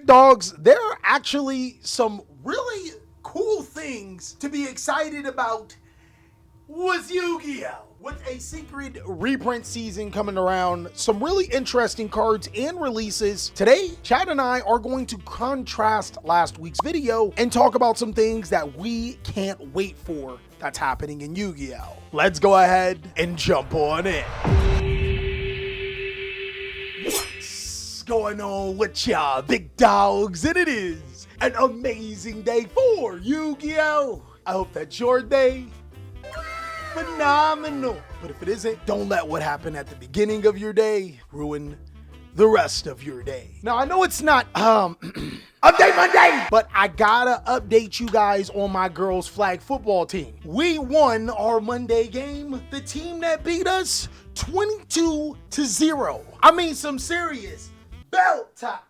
dogs, there are actually some really cool things to be excited about with Yu-Gi-Oh! With a secret reprint season coming around, some really interesting cards and releases. Today, Chad and I are going to contrast last week's video and talk about some things that we can't wait for that's happening in Yu-Gi-Oh! Let's go ahead and jump on in. What's going on with y'all, big dogs? And it is an amazing day for Yu-Gi-Oh! I hope that's your day. Phenomenal. But if it isn't, don't let what happened at the beginning of your day ruin the rest of your day. Now, I know it's not Update Monday, but I gotta update you guys on my girls' flag football team. We won our Monday game. The team that beat us 22-0. I mean, some serious belt to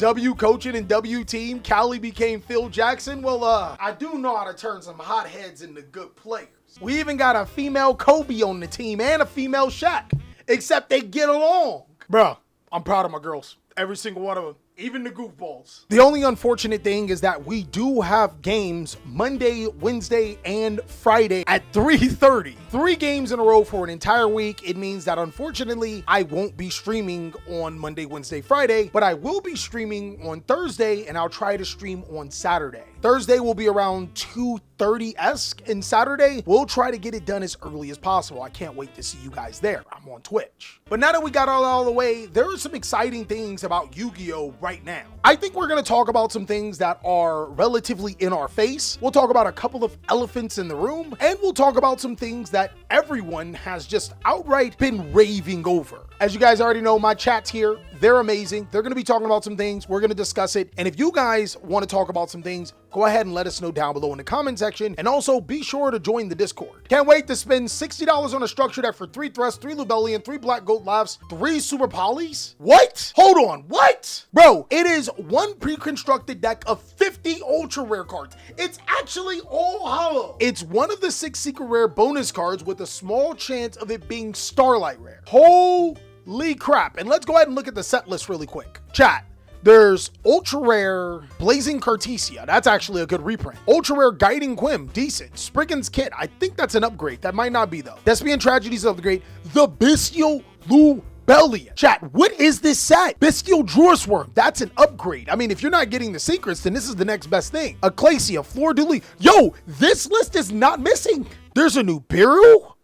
W coaching and W team. Cali became Phil Jackson. Well, I do know how to turn some hot heads into good players. We even got a female Kobe on the team and a female Shaq, except they get along. Bruh, I'm proud of my girls. Every single one of them. Even the goofballs. The only unfortunate thing is that we do have games Monday, Wednesday, and Friday at 3:30. 3 games in a row for an entire week. It means that unfortunately, I won't be streaming on Monday, Wednesday, Friday, but I will be streaming on Thursday, and I'll try to stream on Saturday. Thursday will be around 2:30-esque, and Saturday, we'll try to get it done as early as possible. I can't wait to see you guys there. I'm on Twitch. But now that we got all out of the way, there are some exciting things about Yu-Gi-Oh! Right now. I think we're going to talk about some things that are relatively in our face. We'll talk about a couple of elephants in the room, and we'll talk about some things that everyone has just outright been raving over. As you guys already know, my chat's here. They're amazing. They're going to be talking about some things. We're going to discuss it. And if you guys want to talk about some things, go ahead and let us know down below in the comment section. And also be sure to join the Discord. Can't wait to spend $60 on a structure deck for 3 Thrust, 3 Lubellion, 3 Black Goat Laughs, 3 Super Polys. What? Hold on. What? Bro, it is one pre-constructed deck of 50 ultra rare cards. It's actually all hollow. It's one of the 6 secret rare bonus cards with a small chance of it being Starlight rare. Holy crap. And let's go ahead and look at the set list really quick. Chat. There's ultra rare Blazing Cartesia. That's actually a good reprint. Ultra rare Guiding Quim. Decent. Spriggan's Kit. I think that's an upgrade. That might not be though. Thespian Tragedies upgrade. The Bestial Lubellion. Chat, what is this set? Bestial Drawsworm. That's an upgrade. I mean, if you're not getting the secrets, then this is the next best thing. Ecclesia. Fleur de Lis. Yo, this list is not missing. There's a new Burial.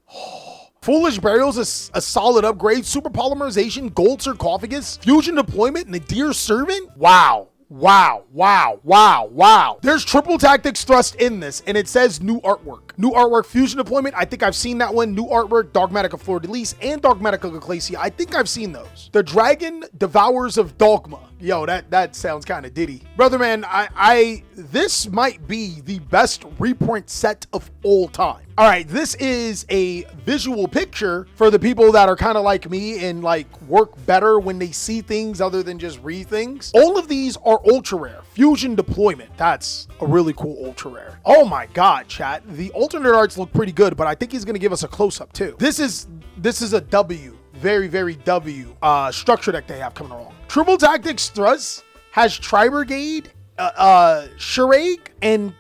Foolish Burial's a solid upgrade. Super Polymerization, Gold Sarcophagus, Fusion Deployment, Nadir Servant. Wow. Wow, wow, wow, wow. There's triple tactics thrust in this, and it says new artwork. New artwork, Fusion Deployment. I think I've seen that one. New artwork, Dogmatic Fleur de Lis and Dogmatic Ecclesia. I think I've seen those. The Dragon Devours of Dogma. Yo, that sounds kind of ditty. Brother man, this might be the best reprint set of all time. All right, this is a visual picture for the people that are kind of like me and like work better when they see things other than just read things. All of these are ultra rare. Fusion Deployment. That's a really cool ultra rare. Oh my God, chat. The alternate arts look pretty good, but I think he's going to give us a close up too. This is a W. Very, very W structure deck they have coming along. Triple Tactics Thrust has Tri-Brigade, Shirag, and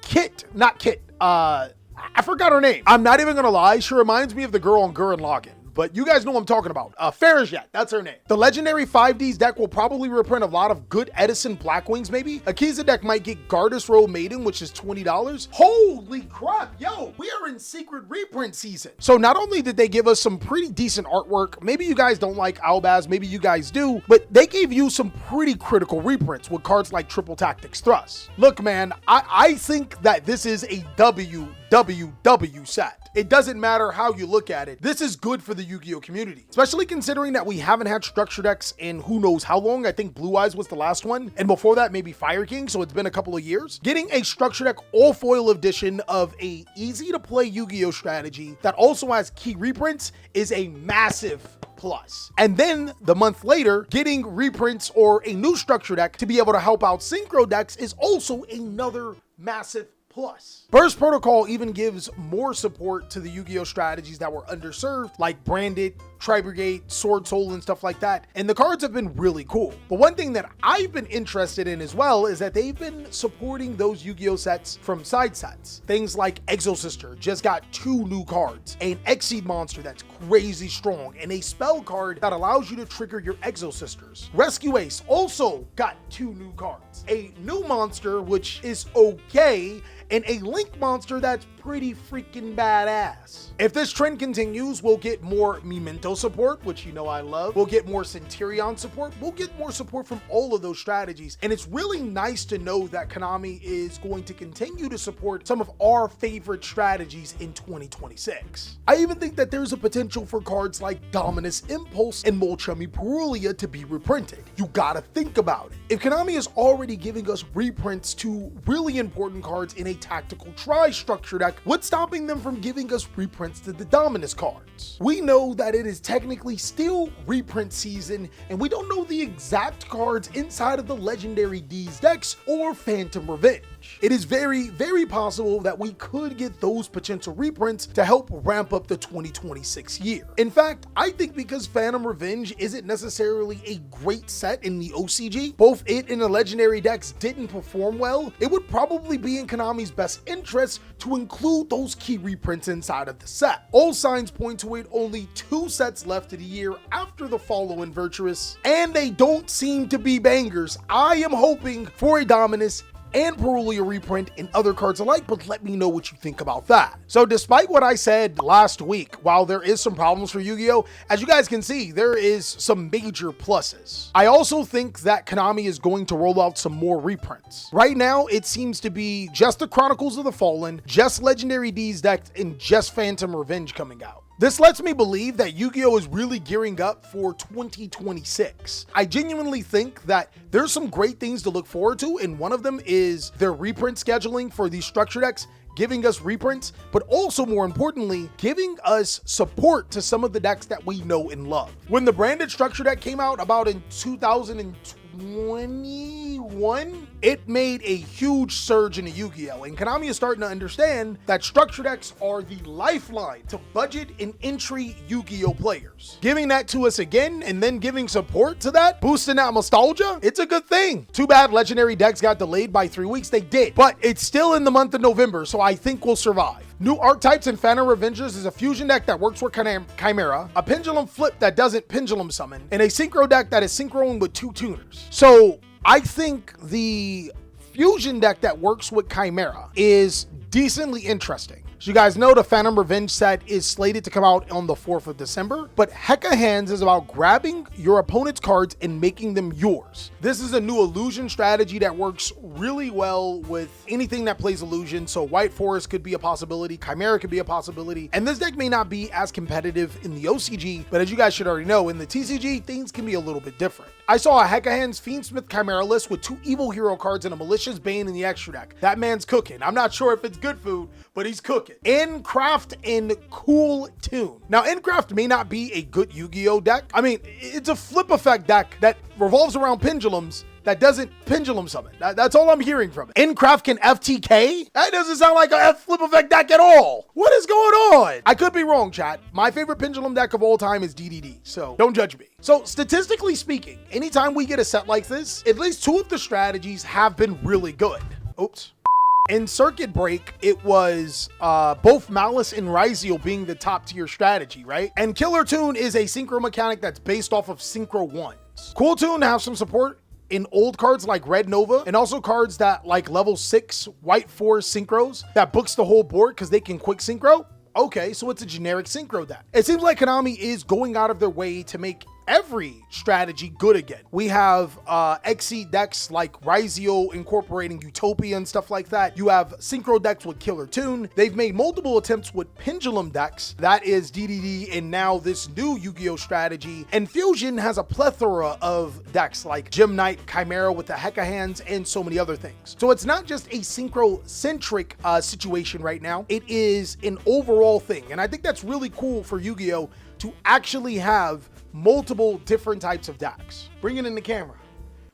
I forgot her name. I'm not even gonna lie, she reminds me of the girl on Gurren Lagann, but you guys know what I'm talking about. Farajat, that's her name. The legendary 5Ds deck will probably reprint a lot of good Edison Blackwings maybe. Akiza deck might get Gardas Row Maiden, which is $20. Holy crap, yo, we are in secret reprint season. So not only did they give us some pretty decent artwork, maybe you guys don't like Albaz, maybe you guys do, but they gave you some pretty critical reprints with cards like Triple Tactics Thrust. Look, man, I think that this is a WWW set. It doesn't matter how you look at it. This is good for the Yu-Gi-Oh community, especially considering that we haven't had structure decks in who knows how long. I think Blue Eyes was the last one, and before that maybe Fire King, so it's been a couple of years. Getting a structure deck all foil edition of a easy to play Yu-Gi-Oh strategy that also has key reprints is a massive plus. And then the month later, getting reprints or a new structure deck to be able to help out synchro decks is also another massive Plus. Burst Protocol even gives more support to the Yu-Gi-Oh strategies that were underserved, like Branded, Tri-Brigade, Sword Soul, and stuff like that. And the cards have been really cool. But one thing that I've been interested in as well is that they've been supporting those Yu-Gi-Oh sets from side sets. Things like Exo Sister just got 2 new cards, an Exceed monster that's crazy strong, and a spell card that allows you to trigger your Exo Sisters. Rescue Ace also got 2 new cards, a new monster which is okay, and a Link monster that's pretty freaking badass. If this trend continues, we'll get more Memento support, which you know I love. We'll get more Centurion support. We'll get more support from all of those strategies. And it's really nice to know that Konami is going to continue to support some of our favorite strategies in 2026. I even think that there's a potential for cards like Dominus Impulse and Molchummy Perulia to be reprinted. You gotta think about it. If Konami is already giving us reprints to really important cards in a tactical tri-structure deck, what's stopping them from giving us reprints to the Dominus cards? We know that it is technically still reprint season, and we don't know the exact cards inside of the Legendary D's decks or Phantom Revenge. It is very, very possible that we could get those potential reprints to help ramp up the 2026 year. In fact, I think because Phantom Revenge isn't necessarily a great set in the OCG, both it and the Legendary decks didn't perform well, it would probably be in Konami's best interest to include those key reprints inside of the set. All signs point to it only 2 sets left of the year after the follow-in Virtuous, and they don't seem to be bangers. I am hoping for a Dominus and Perulia reprint and other cards alike, but let me know what you think about that. So despite what I said last week, while there is some problems for Yu-Gi-Oh, as you guys can see, there is some major pluses. I also think that Konami is going to roll out some more reprints. Right now, it seems to be just the Chronicles of the Fallen, just Legendary D's deck, and just Phantom Revenge coming out. This lets me believe that Yu-Gi-Oh is really gearing up for 2026. I genuinely think that there's some great things to look forward to, and one of them is their reprint scheduling for these structure decks, giving us reprints, but also more importantly, giving us support to some of the decks that we know and love. When the Branded structure deck came out about in 2021, it made a huge surge into Yu-Gi-Oh! And Konami is starting to understand that structure decks are the lifeline to budget and entry Yu-Gi-Oh! Players. Giving that to us again and then giving support to that, boosting that nostalgia, it's a good thing. Too bad Legendary decks got delayed by 3 weeks. They did, but it's still in the month of November, so I think we'll survive. New archetypes in Phantom Revengers is a fusion deck that works with Chimera, a pendulum flip that doesn't pendulum summon, and a synchro deck that is synchroing with 2 tuners. So I think the fusion deck that works with Chimera is decently interesting. So you guys know the Phantom Revenge set is slated to come out on the 4th of December, but Hecka Hands is about grabbing your opponent's cards and making them yours. This is a new illusion strategy that works really well with anything that plays illusion, so White Forest could be a possibility, Chimera could be a possibility, and this deck may not be as competitive in the OCG, but as you guys should already know, in the TCG, things can be a little bit different. I saw a Hecka Hands Fiendsmith Chimera list with 2 evil hero cards and a Malicious Bane in the extra deck. That man's cooking. I'm not sure if it's good food, but he's cooking. Incraft and Cool Tune. Now, Incraft may not be a good Yu-Gi-Oh deck. I mean, it's a flip effect deck that revolves around pendulums that doesn't pendulum summon. That's all I'm hearing from it. Incraft can FTK? That doesn't sound like a flip effect deck at all. What is going on? I could be wrong, chat. My favorite pendulum deck of all time is DDD, so don't judge me. So statistically speaking, anytime we get a set like this, at least 2 of the strategies have been really good. Oops. In Circuit Break, it was both Malice and Ryzeo being the top tier strategy, right? And Killer Tune is a synchro mechanic that's based off of Synchro 1s. Cool Tune has some support in old cards like Red Nova, and also cards that like level 6 White Forest synchros that books the whole board because they can quick synchro. Okay, so it's a generic synchro deck. It seems like Konami is going out of their way to make every strategy good again. We have Exceed decks like Ryzeo incorporating Utopia and stuff like that. You have synchro decks with Killer Tune. They've made multiple attempts with pendulum decks. That is DDD, and now this new Yu-Gi-Oh strategy. And Fusion has a plethora of decks like Gem Knight, Chimera with the Hecka Hands, and so many other things. So it's not just a synchro-centric situation right now. It is an overall thing. And I think that's really cool for Yu-Gi-Oh to actually have multiple different types of decks. Bring it in the camera.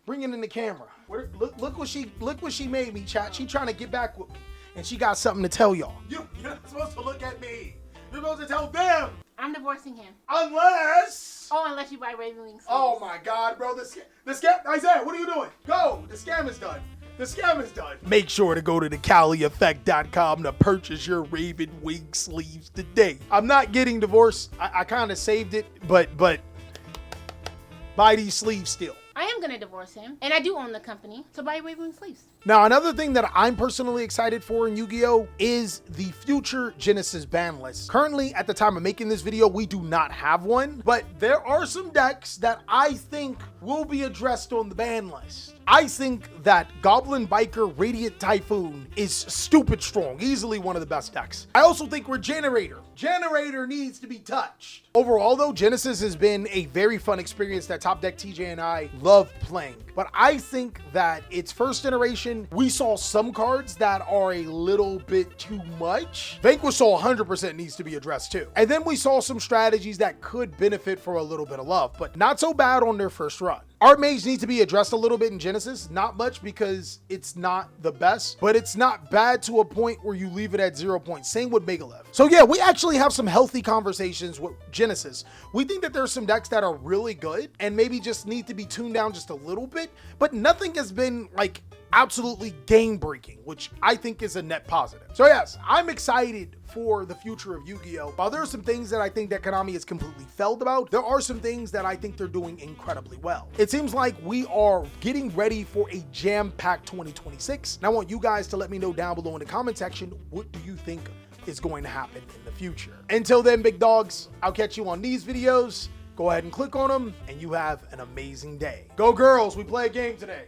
Bring it in the camera. Look what she made me, chat. She trying to get back with me. and she got something to tell y'all. You're not supposed to look at me. You're supposed to tell them. I'm divorcing him. Unless... Oh, unless you buy Raven Wings. Oh my God, bro. The scam... Isaiah, what are you doing? Go. The scam is done. The scam is done. Make sure to go to TheCaliEffect.com to purchase your Raven Wing sleeves today. I'm not getting divorced. I kind of saved it, but buy these sleeves still. I am going to divorce him, and I do own the company, so buy Raven Wing sleeves. Now, another thing that I'm personally excited for in Yu-Gi-Oh! Is the future Genesis ban list. Currently, at the time of making this video, we do not have one, but there are some decks that I think will be addressed on the ban list. I think that Goblin Biker Radiant Typhoon is stupid strong, easily one of the best decks. I also think Regenerator needs to be touched. Overall though, Genesis has been a very fun experience that Top Deck TJ and I love playing. But I think that its first iteration, we saw some cards that are a little bit too much. Vanquisol 100% needs to be addressed too. And then we saw some strategies that could benefit for a little bit of love, but not so bad on their first run. Art Mage needs to be addressed a little bit in Genesis, not much because it's not the best, but it's not bad to a point where you leave it at 0 points. Same with Megalev. So yeah, we actually have some healthy conversations with Genesis. We think that there's some decks that are really good and maybe just need to be tuned down just a little bit, but nothing has been like absolutely game breaking, which I think is a net positive. So yes, I'm excited for the future of Yu-Gi-Oh! While there are some things that I think that Konami has completely failed about, there are some things that I think they're doing incredibly well. It seems like we are getting ready for a jam-packed 2026. And I want you guys to let me know down below in the comment section, what do you think is going to happen in the future? Until then, big dogs, I'll catch you on these videos. Go ahead and click on them, and you have an amazing day. Go girls, we play a game today.